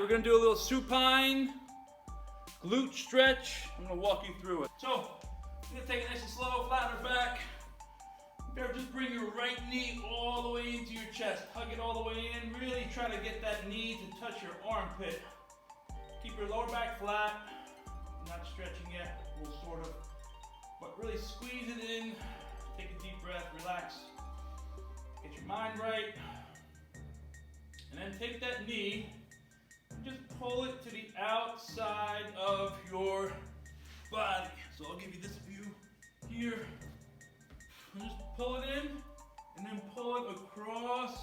we're gonna do a little supine glute stretch. I'm gonna walk you through it. So, I'm gonna take it nice and slow, flatten our back. Better just bring your right knee all the way into your chest. Hug it all the way in. Really try to get that knee to touch your armpit. Keep your lower back flat. Not stretching yet, we'll sort of, but really squeeze it in. Take a deep breath, relax. Get your mind right. And then take that knee and just pull it to the outside of your body. So I'll give you this view here. And just pull it in and then pull it across,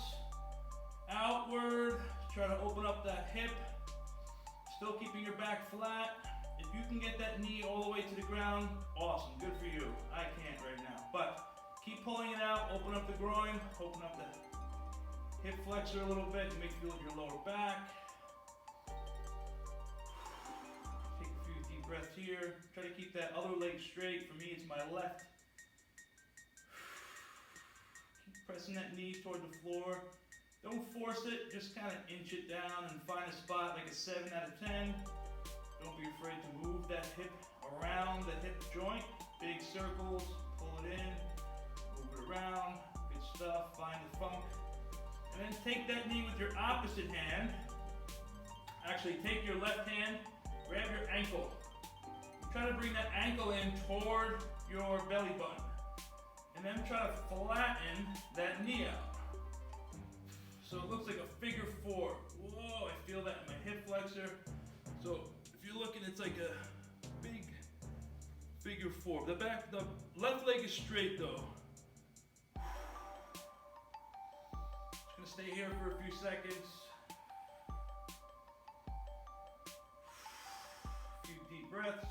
outward. Try to open up that hip. Still keeping your back flat. If you can get that knee all the way to the ground, awesome, good for you. I can't right now, but keep pulling it out, open up the groin, open up the hip flexor a little bit, you may feel your lower back. Take a few deep breaths here. Try to keep that other leg straight. For me, it's my left. Keep pressing that knee toward the floor. Don't force it, just kind of inch it down and find a spot like a 7 out of 10. Don't be afraid to move that hip around the hip joint. Big circles, pull it in, move it around. Good stuff, find the funk. And then take that knee with your opposite hand. Actually, take your left hand, grab your ankle. Try to bring that ankle in toward your belly button. And then try to flatten that knee out. So it looks like a figure 4. Whoa, I feel that in my hip flexor. So if you're looking, it's like a big figure 4. The left leg is straight though. Just gonna stay here for a few seconds. A few deep breaths.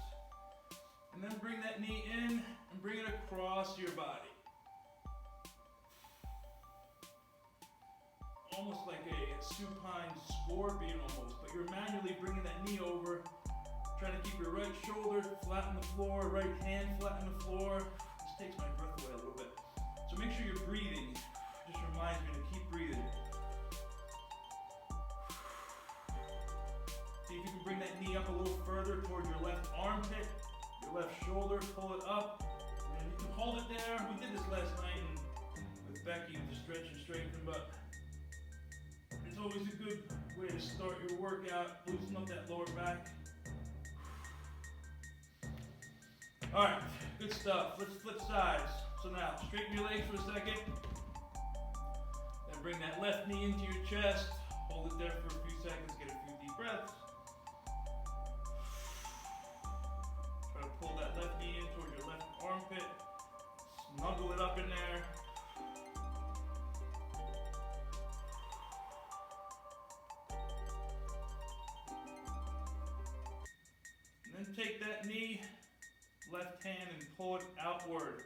And then bring that knee in and bring it across your body. Almost like a supine scorpion almost, but you're manually bringing that knee over, trying to keep your right shoulder flat on the floor, right hand flat on the floor. This takes my breath away a little bit. So make sure you're breathing. Just reminds me to keep breathing. See if you can bring that knee up a little further toward your left armpit, your left shoulder, pull it up, and you can hold it there. We did this last night with Becky to stretch and strengthen, but it's always a good way to start your workout, loosen up that lower back. All right, good stuff. Let's flip sides. So now, straighten your legs for a second. Then bring that left knee into your chest. Hold it there for a few seconds, get a few deep breaths. Try to pull that left knee in toward your left armpit. Snuggle it up in there. Then take that knee, left hand, and pull it outward.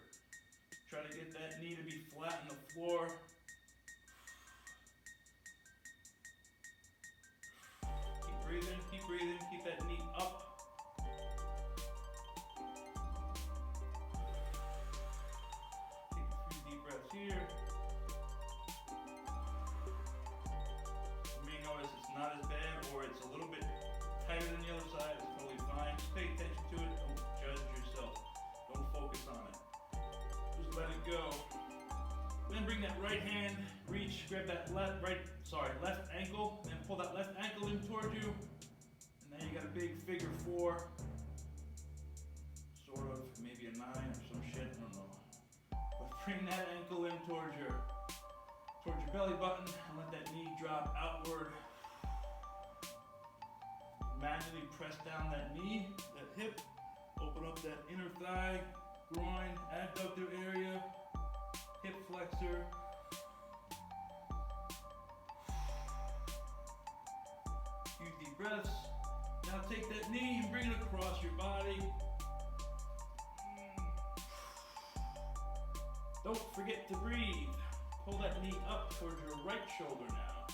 Try to get that knee to be flat on the floor. Keep breathing, keep that knee up. Take a few deep breaths here. You may notice it's not as bad, or it's a little bit tighter than the other side. It's totally fine. Just pay attention to it. Don't judge yourself. Don't focus on it. Just let it go. Then bring that right hand, reach, grab that left ankle, and pull that left ankle in toward you. And now you got a big figure 4. Sort of, maybe a 9 or some shit, I don't know. But bring that ankle in towards your belly button and let that knee drop outward. Manually press down that knee, that hip, open up that inner thigh, groin, adductor area, hip flexor. Few deep breaths. Now take that knee and bring it across your body. Don't forget to breathe. Pull that knee up towards your right shoulder now.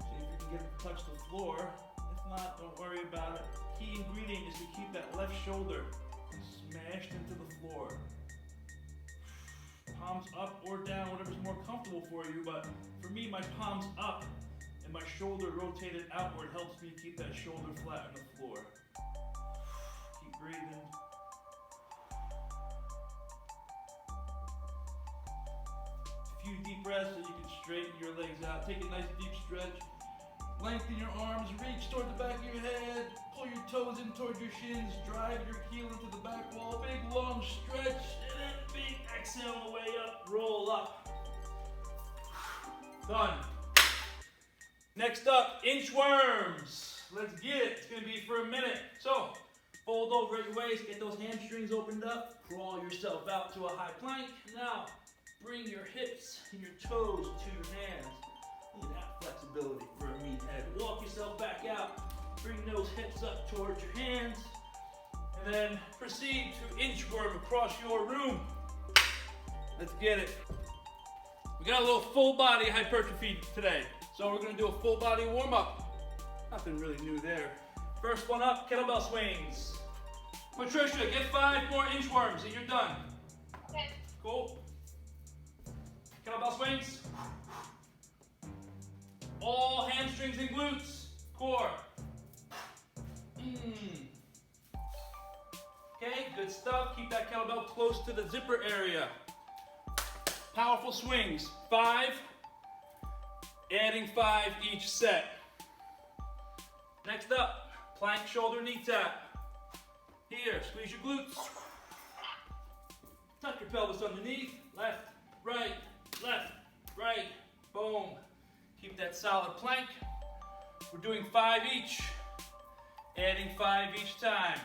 See if you can get it to touch the floor. If not, don't worry about it. Key ingredient is to keep that left shoulder smashed into the floor. Palm palms up or down, whatever's more comfortable for you. But for me, my palms up and my shoulder rotated outward helps me keep that shoulder flat on the floor. Keep breathing. A few deep breaths so you can straighten your legs out. Take a nice deep stretch. Lengthen your arms, reach toward the back of your head, pull your toes in toward your shins, drive your heel into the back wall, big long stretch, and then big exhale on the way up, roll up. Done. Next up, inchworms. Let's get it. It's gonna be for a minute. So, fold over at your waist, get those hamstrings opened up, crawl yourself out to a high plank. Now, bring your hips and your toes to your hands. Look at that flexibility for a meathead. Walk yourself back out. Bring those hips up towards your hands. And then proceed to inchworm across your room. Let's get it. We got a little full body hypertrophy today. So we're going to do a full body warm up. Nothing really new there. First one up, kettlebell swings. Patricia, get 5 more inchworms and you're done. Okay. Cool. Kettlebell swings. All hamstrings and glutes, core. Okay, good stuff. Keep that kettlebell close to the zipper area. Powerful swings. 5, adding 5 each set. Next up, plank shoulder knee tap. Here, squeeze your glutes. Tuck your pelvis underneath. Left, right, boom. Keep that solid plank. We're doing 5 each, adding 5 each time.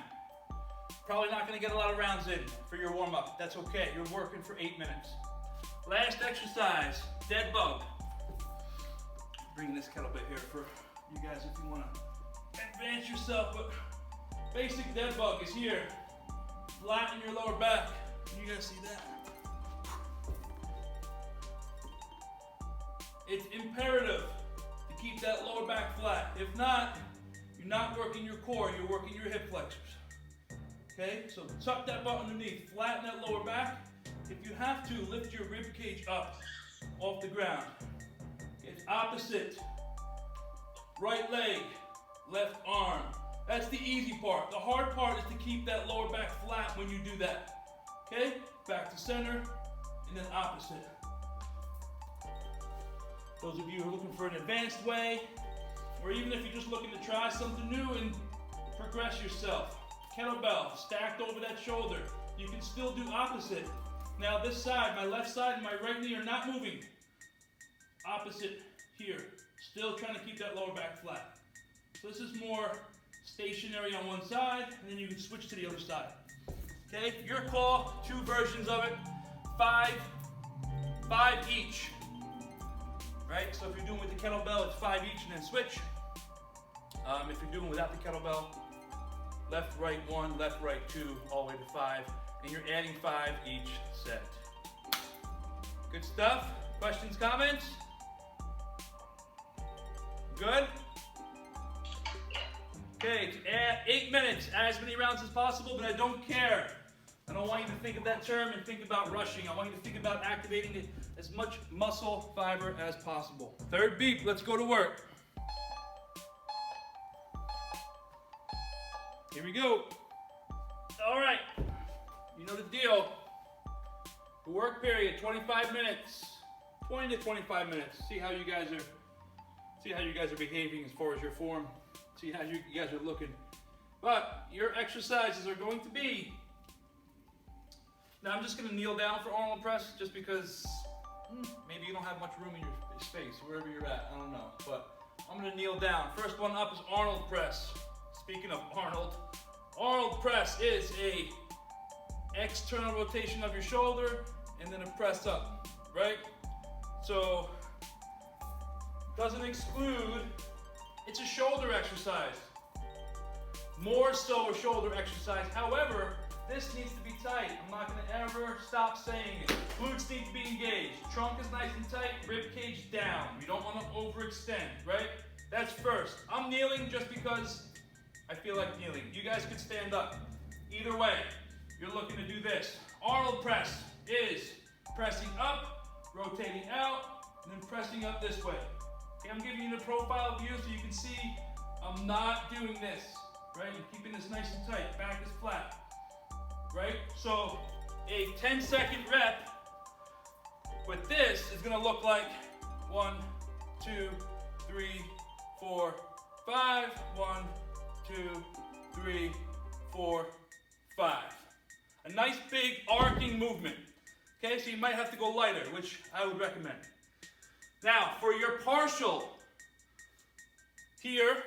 Probably not going to get a lot of rounds in for your warm-up. That's okay. You're working for 8 minutes. Last exercise, dead bug. Bring this kettlebell here for you guys if you want to advance yourself. But basic dead bug is here. Flatten your lower back. Can you guys see that? It's imperative to keep that lower back flat. If not, you're not working your core, you're working your hip flexors. Okay, so tuck that butt underneath, flatten that lower back. If you have to, lift your rib cage up off the ground. It's opposite. Right leg, left arm. That's the easy part. The hard part is to keep that lower back flat when you do that. Okay, back to center, and then opposite. Those of you who are looking for an advanced way, or even if you're just looking to try something new and progress yourself. Kettlebell stacked over that shoulder. You can still do opposite. Now this side, my left side and my right knee are not moving. Opposite here. Still trying to keep that lower back flat. So this is more stationary on one side, and then you can switch to the other side. Okay, your call, 2 versions of it. 5 each. Right, so if you're doing with the kettlebell, it's 5 each and then switch. If you're doing without the kettlebell, left, right 1, left, right 2, all the way to 5. And you're adding 5 each set. Good stuff. Questions, comments? Good? Okay, 8 minutes, as many rounds as possible, but I don't care. I don't want you to think of that term and think about rushing. I want you to think about activating as much muscle fiber as possible. 3rd beep, let's go to work. Here we go. All right, you know the deal. The work period, 25 minutes. 20 to 25 minutes. See how you guys are behaving as far as your form. See how you guys are looking. But your exercises are going to be, now I'm just going to kneel down for Arnold Press just because maybe you don't have much room in your space, wherever you're at, I don't know. But I'm going to kneel down. First one up is Arnold Press. Speaking of Arnold Press is a external rotation of your shoulder and then a press up, right? So, doesn't exclude, it's a shoulder exercise. More so a shoulder exercise. However, this needs to be tight. I'm not gonna ever stop saying it. Glutes need to be engaged. Trunk is nice and tight, rib cage down. You don't wanna overextend, right? That's first. I'm kneeling just because I feel like kneeling. You guys could stand up. Either way, you're looking to do this. Arnold Press is pressing up, rotating out, and then pressing up this way. Okay, I'm giving you the profile view so you can see I'm not doing this, right? I'm keeping this nice and tight, back is flat, right? So a 10-second rep with this is gonna look like 1, 2, 3, 4, 5, 1, 2, 3, 4, 5. A nice big arcing movement. Okay, so you might have to go lighter, which I would recommend. Now, for your partial, here,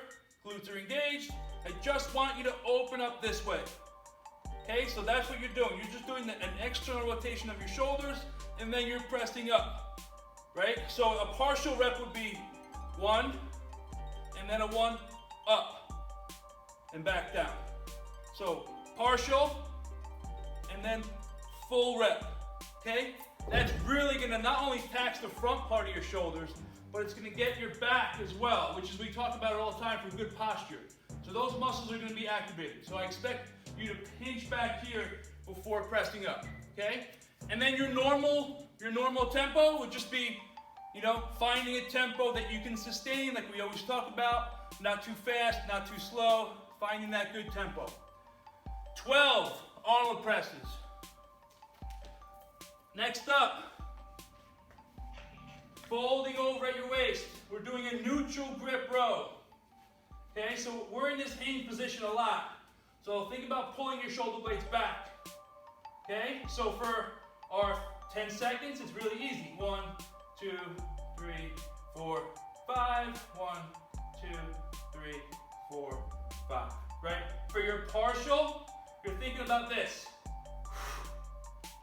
glutes are engaged. I just want you to open up this way. Okay, so that's what you're doing. You're just doing an external rotation of your shoulders, and then you're pressing up, right? So a partial rep would be 1, and then a 1 up, and back down. So partial, and then full rep, okay? That's really gonna not only tax the front part of your shoulders, but it's gonna get your back as well, which is, we talk about it all the time for good posture. So those muscles are gonna be activated. So I expect you to pinch back here before pressing up, okay? And then your normal tempo would just be, you know, finding a tempo that you can sustain, like we always talk about, not too fast, not too slow, finding that good tempo. 12 Arnold presses. Next up, folding over at your waist. We're doing a neutral grip row. Okay, so we're in this hinge position a lot. So think about pulling your shoulder blades back. Okay, so for our 10 seconds, it's really easy. 1, 2, 3, 4, 5. 1, 2, 3, 4, 5. Right? For your partial, you're thinking about this.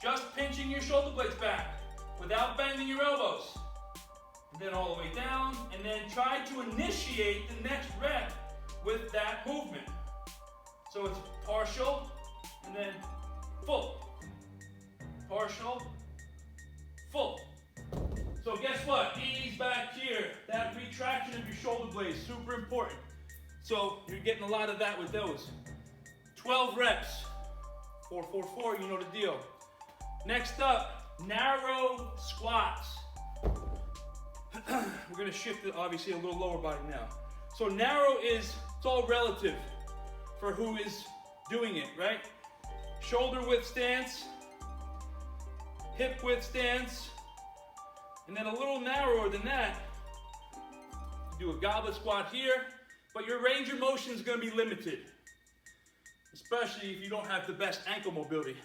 Just pinching your shoulder blades back without bending your elbows. And then all the way down, and then try to initiate the next rep with that movement. So it's partial, and then full. Partial, full. So guess what? Ease back here. That retraction of your shoulder blades, super important. So you're getting a lot of that with those. 12 reps. 4, 4, 4, you know the deal. Next up, narrow squats. We're gonna shift it obviously a little lower body now. So narrow it's all relative for who is doing it, right? Shoulder width stance, hip width stance, and then a little narrower than that. Do a goblet squat here, but your range of motion is gonna be limited, especially if you don't have the best ankle mobility,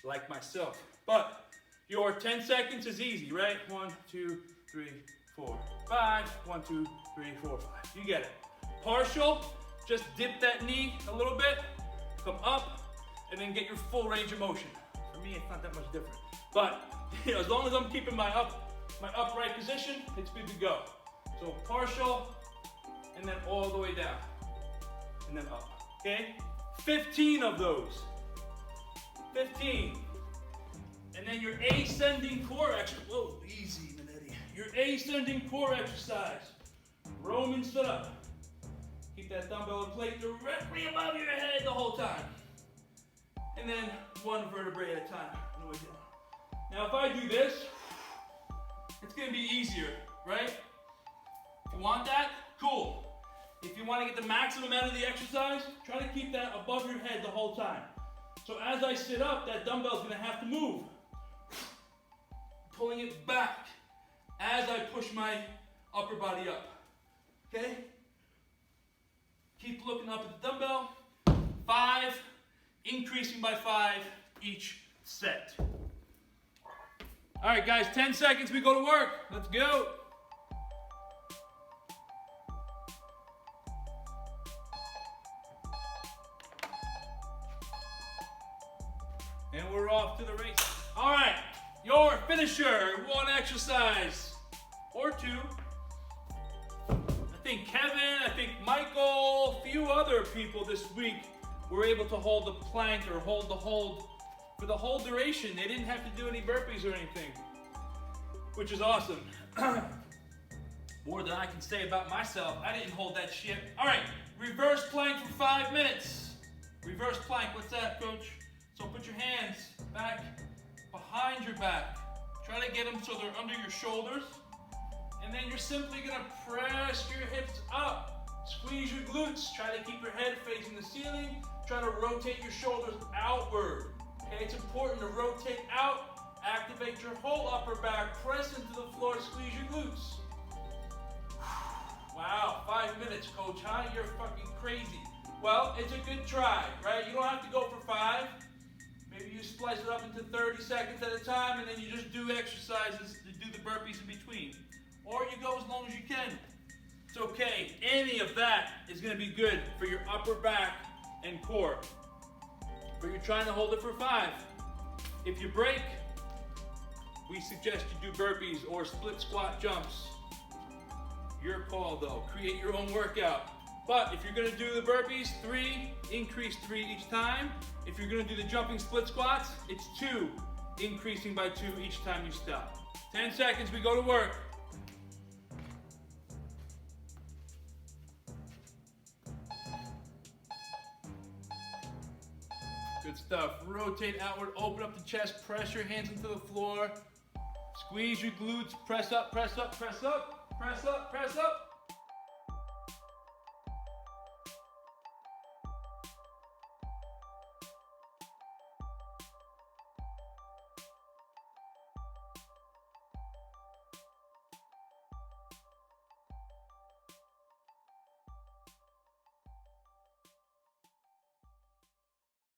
like myself. But your 10 seconds is easy, right? 1, 2, 3, 4, 5. 1, 2, 3, 4, 5. You get it. Partial, just dip that knee a little bit, come up, and then get your full range of motion. For me, it's not that much different. But you know, as long as I'm keeping my upright position, it's good to go. So partial, and then all the way down, and then up. Okay? 15 of those. 15. And then your ascending core exercise. Whoa, easy, Monetti. Your ascending core exercise. Roman sit-up. Keep that dumbbell and plate directly above your head the whole time. And then one vertebrae at a time. On the way down. Now if I do this, it's going to be easier, right? If you want that, cool. If you want to get the maximum out of the exercise, try to keep that above your head the whole time. So as I sit up, that dumbbell is going to have to move. Pulling it back as I push my upper body up. Okay? Keep looking up at the dumbbell. 5, increasing by 5 each set. All right, guys, 10 seconds, we go to work. Let's go. And we're off to the race. All right, your finisher, 1 exercise or 2. I think Kevin, I think Michael, a few other people this week were able to hold the plank or hold the hold for the whole duration. They didn't have to do any burpees or anything, which is awesome. More than I can say about myself. I didn't hold that shit. All right, reverse plank for 5 minutes. Reverse plank, what's that, coach? So put your hands back behind your back. Try to get them so they're under your shoulders. And then you're simply gonna press your hips up. Squeeze your glutes. Try to keep your head facing the ceiling. Try to rotate your shoulders outward. Okay, it's important to rotate out. Activate your whole upper back. Press into the floor. Squeeze your glutes. Wow, 5 minutes, coach, huh? You're fucking crazy. Well, it's a good try, right? You don't have to go for 5. Maybe you splice it up into 30 seconds at a time, and then you just do exercises to do the burpees in between. Or you go as long as you can. It's okay. Any of that is going to be good for your upper back and core. But you're trying to hold it for 5. If you break, we suggest you do burpees or split squat jumps. Your call though. Create your own workout. But if you're going to do the burpees, 3, increase 3 each time. If you're going to do the jumping split squats, it's 2, increasing by 2 each time you stop. 10 seconds, we go to work. Good stuff. Rotate outward, open up the chest, press your hands into the floor. Squeeze your glutes, press up, press up, press up, press up, press up.